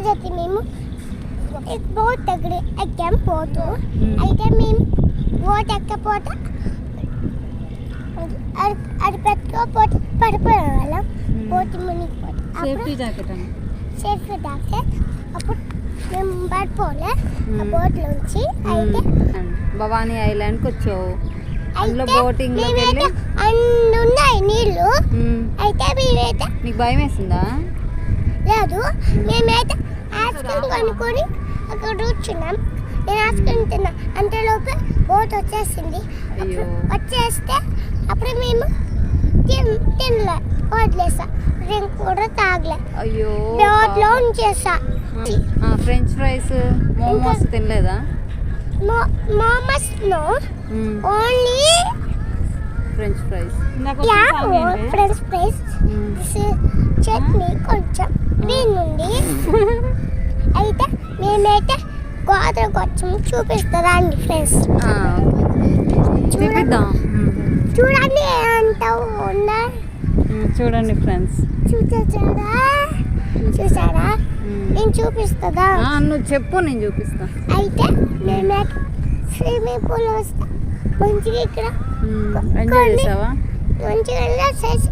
రోజు అయితే మేము బోట్ దగ్గర ఎక్కాం బోటు. అయితే మేము బోట్ ఎక్కపోతే అది పెట్టుకోపోతే పడిపోయాం వాళ్ళం. బోట్ మునిగిపోతే సేఫ్టీ జాకెట్ అప్పుడు మేము పడిపోలే ఆ బోట్లోంచి. అయితే భవానీ ఐలాండ్కి వచ్చావు. అందులో బోటింగ్ అన్ని ఉన్నాయి నీళ్ళు. అయితే మేమైతే నీకు భయం వేసిందా? లేదు, మేమైతే ఐస్ క్రీమ్ కొనుక్కొని అక్కడ కూర్చున్నాం. నేను ఐస్ క్రీమ్ తిన్నా, అంతలోపే బోట్ వచ్చేసింది. వచ్చేస్తే అప్పుడు మేము తినలే, వదిలేసా. డ్రింక్ కూడా తాగలే, అయ్యో బోట్లో ఉంచేసా. ఫ్రెంచ్ ఫ్రైస్ మోమోస్ తినలేదా? Momos no, only french fries. French fries. Chutney కొంచెం గ్రీన్ ఉంది. అయితే మేమైతే గోదావరికి వచ్చాము. చూపిస్తారా అండి ఫ్రెండ్స్? చూపిద్దాం. చూడండి ఎంత ఉందా. చూడండి ఫ్రెండ్స్, చూసారా? నేను చూపిస్తుందా? నువ్వు చెప్పు, నేను చూపిస్తా. అయితే మేమైతే స్విమ్మింగ్ పూల్ వస్తా మంచిగా ఇక్కడ ఎంజాయ్ చేసావా? మంచిగా ఎంజాయ్ చేసి